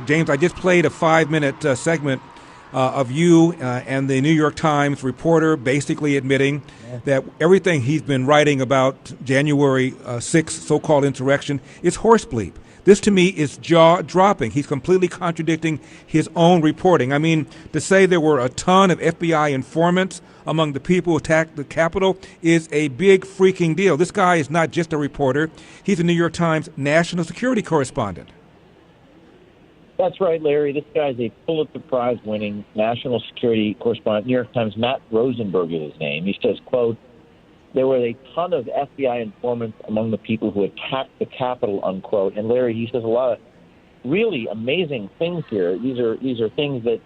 James, I just played a 5-minute segment of you and the New York Times reporter basically admitting that everything he's been writing about January 6th so-called insurrection is horse bleep. This, to me, is jaw-dropping. He's completely contradicting his own reporting. I mean, to say there were a ton of FBI informants among the people who attacked the Capitol is a big freaking deal. This guy is not just a reporter. He's a New York Times national security correspondent. That's right, Larry. This guy's a Pulitzer Prize-winning national security correspondent. New York Times, Matt Rosenberg is his name. He says, quote, there were a ton of FBI informants among the people who attacked the Capitol, unquote. And Larry, he says a lot of really amazing things here. These are things that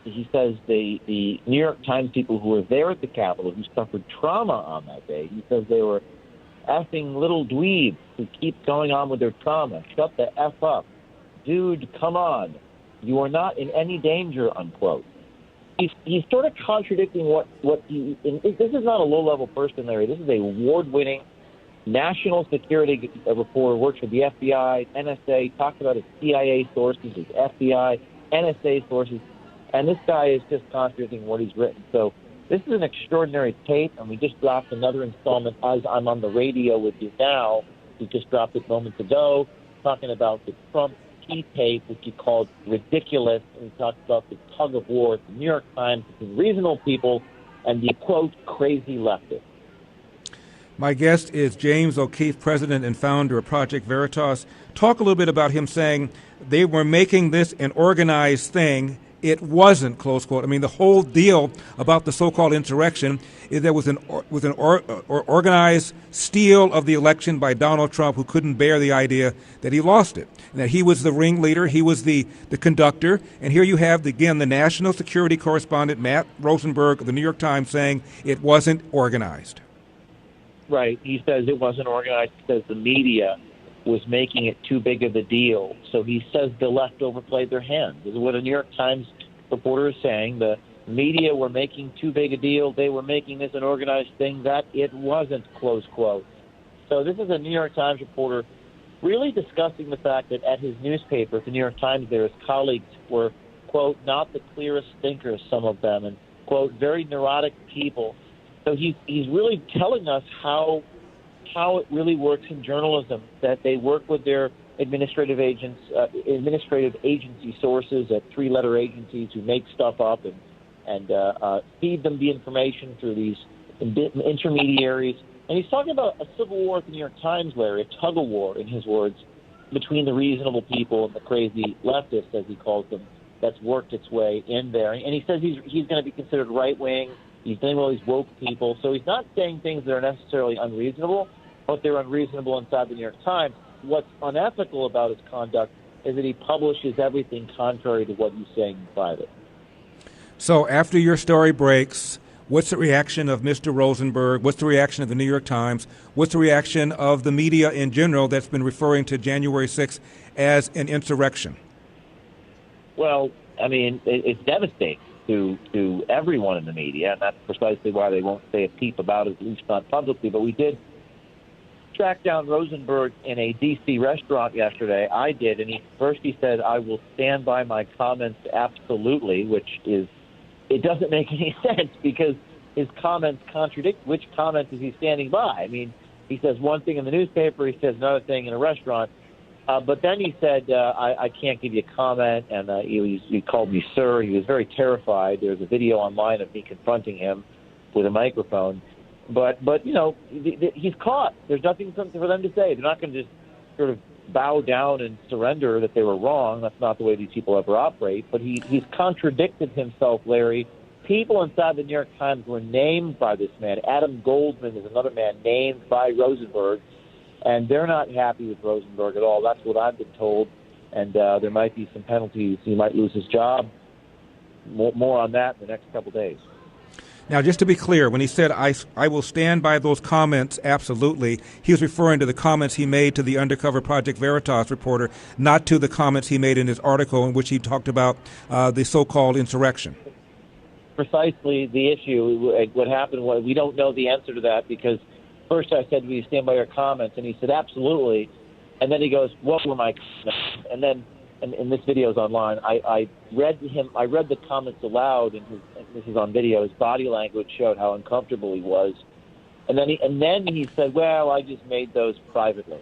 he says the New York Times people who were there at the Capitol who suffered trauma on that day. He says they were effing little dweebs who keep going on with their trauma. Shut the F up. Dude, come on. You are not in any danger, unquote. He's sort of contradicting what he – this is not a low-level person, Larry. This is a award-winning national security reporter, works for the FBI, NSA, talks about his CIA sources, his FBI, NSA sources, and this guy is just contradicting what he's written. So this is an extraordinary tape, and we just dropped another installment as I'm on the radio with you now. We just dropped it moments ago, talking about the Trump key tape, which he called ridiculous, and he talked about the tug of war at the New York Times between reasonable people and the, quote, crazy leftists. My guest is James O'Keefe, president and founder of Project Veritas. Talk a little bit about him saying they were making this an organized thing. It wasn't, close quote. I mean, the whole deal about the so-called insurrection is there was an organized steal of the election by Donald Trump, who couldn't bear the idea that he lost it, and that he was the ringleader, he was the conductor. And here you have, again, the national security correspondent, Matt Rosenberg of the New York Times, saying it wasn't organized. Right. He says it wasn't organized. He says the media was making it too big of a deal. So he says the left overplayed their hand. This is what a New York Times reporter is saying. The media were making too big a deal. They were making this an organized thing that it wasn't, close quote. So this is a New York Times reporter really discussing the fact that at his newspaper, the New York Times, there, his colleagues were, quote, not the clearest thinkers, some of them, and, quote, very neurotic people. So he's really telling us how it really works in journalism, that they work with their administrative agency sources at three-letter agencies who make stuff up and feed them the information through these intermediaries. And he's talking about a civil war at the New York Times, Larry, a tug-of-war, in his words, between the reasonable people and the crazy leftists, as he calls them, that's worked its way in there. And he says he's going to be considered right-wing. He's dealing with all these woke people. So he's not saying things that are necessarily unreasonable, but they're unreasonable inside the New York Times. What's unethical about his conduct is that he publishes everything contrary to what he's saying in private. So after your story breaks, what's the reaction of Mr. Rosenberg? What's the reaction of the New York Times? What's the reaction of the media in general that's been referring to January 6th as an insurrection? Well, I mean, it's devastating to everyone in the media, and that's precisely why they won't say a peep about it, at least not publicly. But we did track down Rosenberg in a D.C. restaurant yesterday. I did, and he said, I will stand by my comments absolutely, which is, it doesn't make any sense because his comments contradict which comments is he standing by. I mean, he says one thing in the newspaper, he says another thing in a restaurant. But then he said, I can't give you a comment, and he called me sir. He was very terrified. There's a video online of me confronting him with a microphone. But you know, he's caught. There's nothing for them to say. They're not going to just sort of bow down and surrender that they were wrong. That's not the way these people ever operate. But he's contradicted himself, Larry. People inside the New York Times were named by this man. Adam Goldman is another man named by Rosenberg. And they're not happy with Rosenberg at all. That's what I've been told. And there might be some penalties. He might lose his job. More on that in the next couple days. Now, just to be clear, when he said, I will stand by those comments, absolutely, he was referring to the comments he made to the undercover Project Veritas reporter, not to the comments he made in his article in which he talked about the so-called insurrection. Precisely the issue. What happened was we don't know the answer to that because first I said, will you stand by your comments? And he said, absolutely. And then he goes, what were my comments? And and this video is online. I read the comments aloud, and this is on video. His body language showed how uncomfortable he was, and then he said, "Well, I just made those privately."